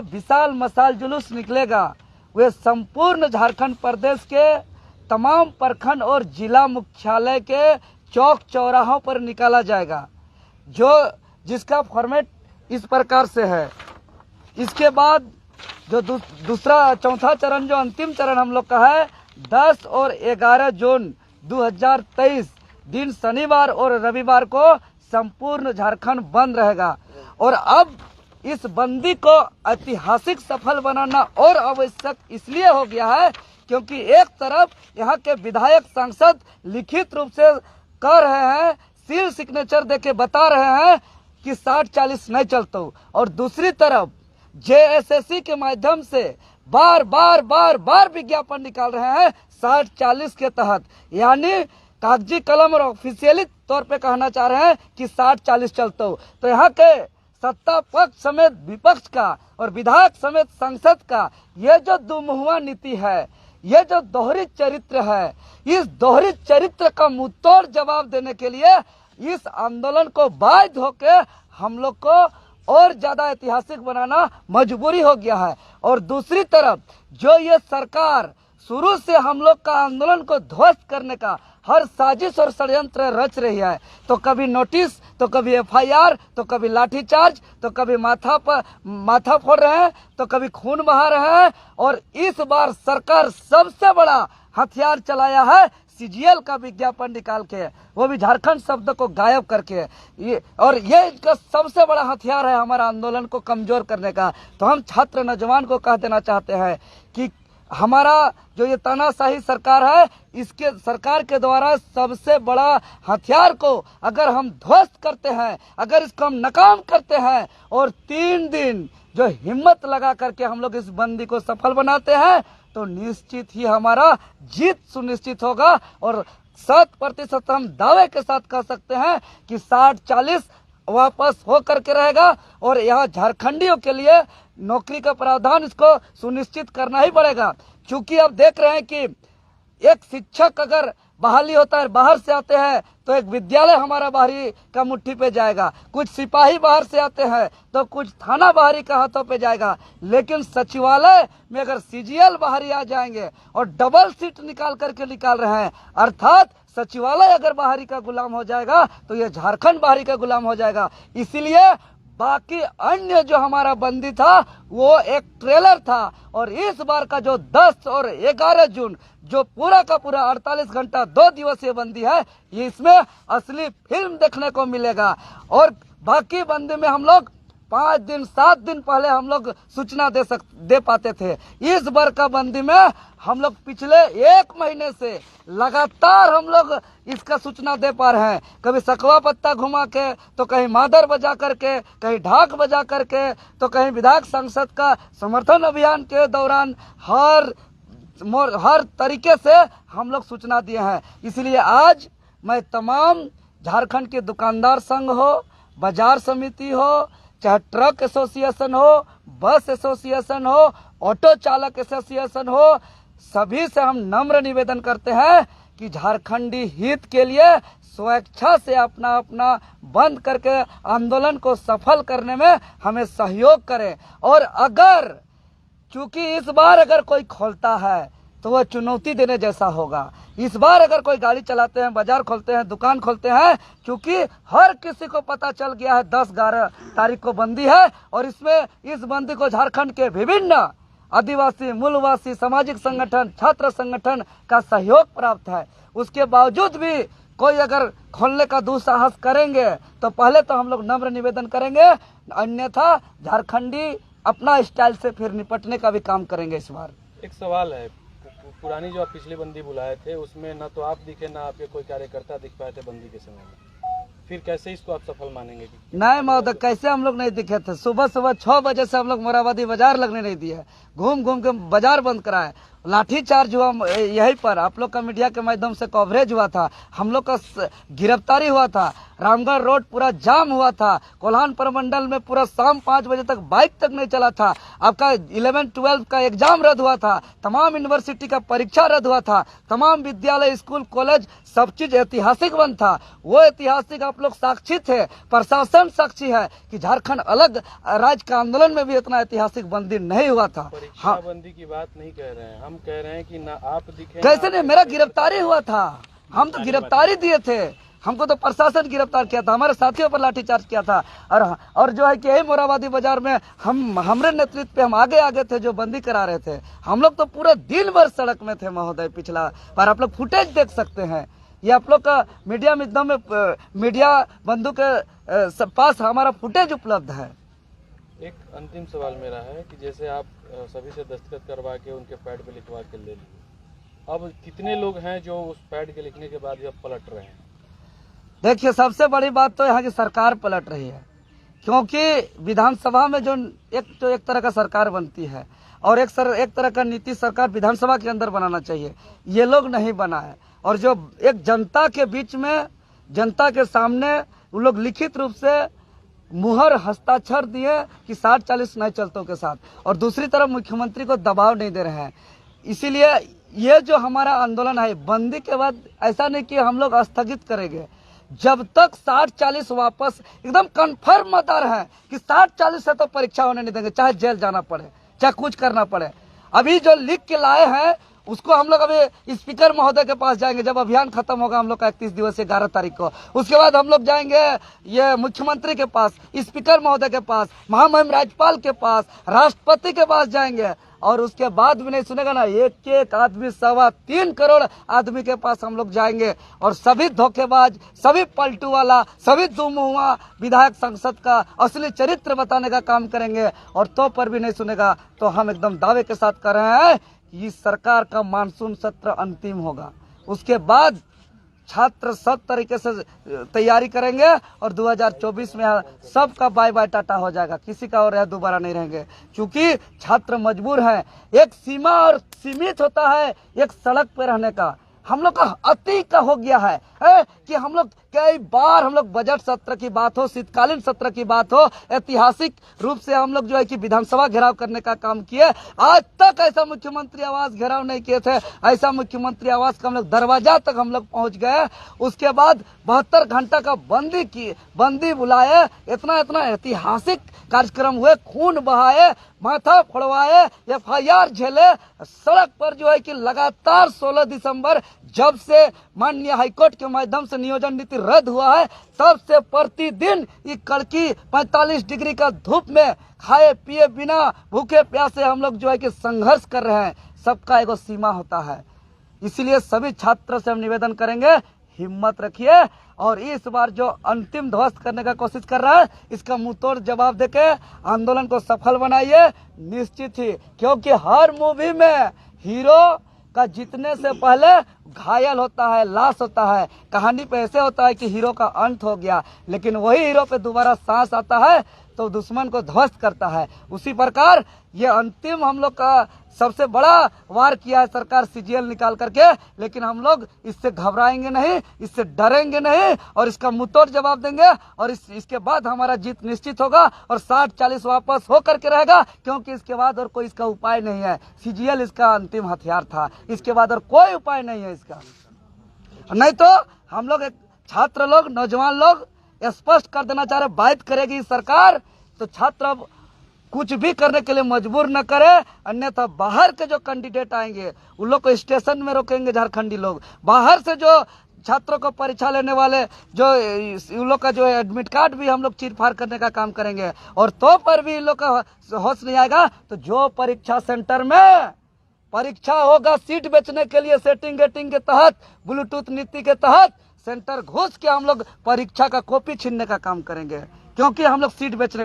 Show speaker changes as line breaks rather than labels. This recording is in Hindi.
विशाल मशाल जुलूस निकलेगा वे संपूर्ण झारखंड प्रदेश के तमाम प्रखंड और जिला मुख्यालय के चौक चौराहों पर निकाला जाएगा, जिसका फॉर्मेट इस प्रकार से है। इसके बाद जो दूसरा चौथा चरण, जो अंतिम चरण हम लोग का है, 10 और 11 जून 2023 दिन शनिवार और रविवार को संपूर्ण झारखंड बंद रहेगा। और अब इस बंदी को ऐतिहासिक सफल बनाना और आवश्यक इसलिए हो गया है क्योंकि एक तरफ यहाँ के विधायक सांसद लिखित रूप से कह रहे हैं, सील सिग्नेचर देके बता रहे हैं कि 60-40 नहीं चलता, और दूसरी तरफ जेएसएससी के माध्यम से बार बार विज्ञापन निकाल रहे हैं 60-40 के तहत, यानी कागजी कलम और ऑफिशियली तौर पे कहना चाह रहे हैं कि 60-40 चलता हो। तो यहाँ के सत्ता पक्ष समेत विपक्ष का और विधायक समेत संसद का ये जो दुमुहुआ नीति है, ये जो दोहरी चरित्र है, इस दोहरी चरित्र का मुंहतोड़ जवाब देने के लिए इस आंदोलन को बाध्य होकर हम लोग को और ज्यादा ऐतिहासिक बनाना मजबूरी हो गया है। और दूसरी तरफ जो ये सरकार शुरू से हम लोग का आंदोलन को ध्वस्त करने का हर साजिश और षड्यंत्र रच रही है, तो कभी नोटिस, तो कभी एफआईआर, तो कभी लाठीचार्ज, तो कभी माथा फोड़ रहे हैं, तो कभी खून बहा रहे हैं। और इस बार सरकार सबसे बड़ा हथियार चलाया है सीजीएल का विज्ञापन निकाल के, वो भी झारखंड शब्द को गायब करके। ये इसका सबसे बड़ा हथियार है हमारा आंदोलन को कमजोर करने का। तो हम छात्र नौजवान को कह देना चाहते हैं कि हमारा जो ये तानाशाही सरकार है, इसके सरकार के द्वारा सबसे बड़ा हथियार को अगर हम ध्वस्त करते हैं, अगर इसको हम नाकाम करते हैं और 3 दिन जो हिम्मत लगा करके हम लोग इस बंदी को सफल बनाते हैं, तो निश्चित ही हमारा जीत सुनिश्चित होगा। और 100% हम दावे के साथ कह सकते हैं कि 60-40 वापस हो करके रहेगा। और यहाँ झारखंडियों के लिए नौकरी का प्रावधान इसको सुनिश्चित करना ही पड़ेगा, क्योंकि अब देख रहे हैं कि एक शिक्षक अगर बहाली होता है, बाहर से आते हैं, तो एक विद्यालय हमारा बाहरी का मुट्ठी पे जाएगा, कुछ सिपाही बाहर से आते हैं तो कुछ थाना बाहरी का हाथों पे जाएगा। लेकिन सचिवालय में अगर सीजीएल बाहरी आ जाएंगे और डबल सीट निकाल रहे हैं, अर्थात सचिवालय अगर बाहरी का गुलाम हो जाएगा तो ये झारखंड बाहरी का गुलाम हो जाएगा। इसीलिए बाकी अन्य जो हमारा बंदी था वो एक ट्रेलर था, और इस बार का जो 10 और 11 जून जो पूरा का पूरा 48 घंटा 2 दिवसीय बंदी है, ये इसमें असली फिल्म देखने को मिलेगा। और बाकी बंदी में हम लोग 5 दिन 7 दिन पहले हम लोग सूचना दे पाते थे। इस बार का बंदी में हम लोग पिछले 1 महीने से लगातार हम लोग इसका सूचना दे पा रहे हैं। कभी सकवा पत्ता घुमा के, तो कहीं मादर बजा करके, कहीं ढाक बजा करके, तो कहीं विधायक संसद का समर्थन अभियान के दौरान हर तरीके से हम लोग सूचना दिए हैं। इसलिए आज मैं तमाम झारखंड के दुकानदार संघ हो, बाजार समिति हो, चाहे ट्रक एसोसिएशन हो, बस एसोसिएशन हो, ऑटो चालक एसोसिएशन हो, सभी से हम नम्र निवेदन करते हैं कि झारखंडी हित के लिए स्वेच्छा से अपना बंद करके आंदोलन को सफल करने में हमें सहयोग करें। और अगर चूंकि इस बार अगर कोई खोलता है तो वह चुनौती देने जैसा होगा। इस बार अगर कोई गाड़ी चलाते हैं, बाजार खोलते हैं, दुकान खोलते हैं, क्योंकि हर किसी को पता चल गया है 10-11 तारीख को बंदी है, और इसमें इस बंदी को झारखंड के विभिन्न आदिवासी, मूलवासी, सामाजिक संगठन, छात्र संगठन का सहयोग प्राप्त है। उसके बावजूद भी कोई अगर खोलने का दुस्साहस करेंगे तो पहले तो हम लोग नम्र निवेदन करेंगे, अन्यथा झारखंडी अपना स्टाइल से फिर निपटने का भी काम करेंगे। इस बार
एक सवाल है, पुरानी जो आप पिछली बंदी बुलाए थे उसमें न तो आप दिखे ना आपके कोई कार्यकर्ता दिख पाए थे बंदी के समय में, फिर कैसे इसको आप सफल मानेंगे?
नहीं महोदय, कैसे हम लोग नहीं दिखे थे? सुबह 6 बजे से हम लोग मोराबादी बाजार लगने नहीं दिए, घूम के बाजार बंद कराए। लाठीचार्ज हुआ, यहीं पर आप लोग का मीडिया के माध्यम से कवरेज हुआ था, हम लोग का गिरफ्तारी हुआ था, रामगढ़ रोड पूरा जाम हुआ था, कोल्हान प्रमंडल में पूरा शाम 5 बजे तक बाइक तक नहीं चला था, आपका 11-12 का एग्जाम रद्द हुआ था, तमाम यूनिवर्सिटी का परीक्षा रद्द हुआ था, तमाम विद्यालय स्कूल कॉलेज सब चीज ऐतिहासिक बंद था। वो ऐतिहासिक आप लोग साक्षी थे, प्रशासन साक्षी है कि झारखंड अलग राज्य का आंदोलन में भी इतना ऐतिहासिक बंदी नहीं हुआ था।
परीक्षा बंदी की बात नहीं कह रहे हैं, हम कह रहे हैं कि ना आप दिखे।
कैसे नहीं, मेरा गिरफ्तारी हुआ था, हम तो गिरफ्तारी दिए थे, हमको तो प्रशासन गिरफ्तार किया था, हमारे साथियों पर लाठीचार्ज किया था। और जो है कि यही मोराबादी बाजार में हमारे नेतृत्व पे हम आगे थे जो बंदी करा रहे थे। हम लोग तो पूरा दिन भर सड़क में थे महोदय पिछला, पर आप लोग फुटेज देख सकते हैं। ये आप लोग का मीडिया मित्रों में मीडिया बंधु के पास हमारा फुटेज उपलब्ध है।
एक अंतिम सवाल मेरा है कि जैसे आप सभी से दस्तखत करवा के उनके पैड पे लिखवा के ले लिए, अब कितने लोग हैं जो उस पैड के लिखने के बाद भी अब पलट रहे हैं?
देखिए, सबसे बड़ी बात तो यहाँ की सरकार पलट रही है, क्योंकि विधानसभा में जो एक तरह का सरकार बनती है और एक तरह का नीति सरकार विधानसभा के अंदर बनाना चाहिए, ये लोग नहीं बनाए। और जो एक जनता के बीच में, जनता के सामने उन लोग लिखित रूप से मुहर हस्ताक्षर दिए कि 60-40 नए चलतों के साथ, और दूसरी तरफ मुख्यमंत्री को दबाव नहीं दे रहे हैं। इसीलिए ये जो हमारा आंदोलन है बंदी के बाद, ऐसा नहीं कि हम लोग स्थगित करेंगे जब तक 60-40 वापस एकदम कन्फर्म मदार है कि 60-40 से तो परीक्षा होने नहीं देंगे, चाहे जेल जाना पड़े, चाहे कुछ करना पड़े। अभी जो लिख के लाए हैं उसको हम लोग अभी स्पीकर महोदय के पास जाएंगे, जब अभियान खत्म होगा हम लोग का 31 दिवसीय 11 तारीख को, उसके बाद हम लोग जाएंगे ये मुख्यमंत्री के पास, स्पीकर महोदय के पास, महामहिम राज्यपाल के पास, राष्ट्रपति के पास जाएंगे। और उसके बाद भी नहीं सुनेगा ना, एक आदमी 3.25 करोड़ आदमी के पास हम लोग जाएंगे और सभी धोखेबाज, सभी पलटू वाला, सभी दुमुआ विधायक संसद का असली चरित्र बताने का काम करेंगे। और तो पर भी नहीं सुनेगा तो हम एकदम दावे के साथ कर रहे हैं कि इस सरकार का मानसून सत्र अंतिम होगा, उसके बाद छात्र सब तरीके से तैयारी करेंगे और 2024 में सबका बाय बाय टाटा हो जाएगा, किसी का और दोबारा नहीं रहेंगे। क्योंकि छात्र मजबूर हैं, एक सीमा और सीमित होता है एक सड़क पे रहने का, हम लोग का अति का हो गया है कि हम लोग कई बार हम लोग बजट सत्र की बात हो, शीतकालीन सत्र की बात हो, ऐतिहासिक रूप से हम लोग जो है कि विधानसभा घेराव करने का काम किए, आज तक ऐसा मुख्यमंत्री आवास घेराव नहीं किए थे। ऐसा मुख्यमंत्री आवास का हम लोग दरवाजा तक हम लोग पहुंच गए। उसके बाद 72 घंटा का बंदी बुलाए, इतना ऐतिहासिक कार्यक्रम हुए, खून बहाए, माथा फोड़वाए, FIR झेले, सड़क पर जो है कि लगातार 16 दिसंबर जब से माननीय हाईकोर्ट के माध्यम से नियोजन नीति रद्द हुआ है, तब से प्रतिदिन ये कड़की 45 डिग्री का धूप में खाए पिए बिना भूखे प्यासे हम लोग जो है कि संघर्ष कर रहे हैं। सबका एगो सीमा होता है, इसलिए सभी छात्रों से हम निवेदन करेंगे, हिम्मत रखिए और इस बार जो अंतिम ध्वस्त करने का कोशिश कर रहा है इसका मुंहतोड़ जवाब देके आंदोलन को सफल बनाइए। निश्चित ही, क्योंकि हर मूवी में हीरो का जीतने से पहले घायल होता है, लाश होता है। कहानी पे ऐसे होता है कि हीरो का अंत हो गया, लेकिन वही हीरो पे दोबारा सांस आता है तो दुश्मन को ध्वस्त करता है। उसी प्रकार ये अंतिम हम लोग का सबसे बड़ा वार किया है सरकार CGL निकाल करके, लेकिन हम लोग इससे घबराएंगे नहीं, इससे डरेंगे नहीं और इसका मुंहतोड़ जवाब देंगे और इसके बाद हमारा जीत निश्चित होगा और 60-40 वापस हो करके रहेगा, क्योंकि इसके बाद और कोई इसका उपाय नहीं है। CGL इसका अंतिम हथियार था, इसके बाद और कोई उपाय नहीं है इसका। नहीं तो हम लोग छात्र लोग, नौजवान लोग स्पष्ट कर देना चाह रहे, बात करेगी सरकार तो छात्र अब कुछ भी करने के लिए मजबूर न करे, अन्यथा बाहर के जो कैंडिडेट आएंगे उन लोग को स्टेशन में रोकेंगे झारखंडी लोग। बाहर से जो छात्रों को परीक्षा लेने वाले जो उन लोग का जो एडमिट कार्ड भी हम लोग चीर-फाड़ करने का काम करेंगे। और तो पर भी इन लोग का होश नहीं आएगा तो जो परीक्षा सेंटर में परीक्षा होगा सीट बेचने के लिए सेटिंग गेटिंग के तहत, ब्लूटूथ नीति के तहत सेंटर घुस के हम लोग परीक्षा का कॉपी छीनने का काम करेंगे, क्योंकि हम लोग सीट बेचने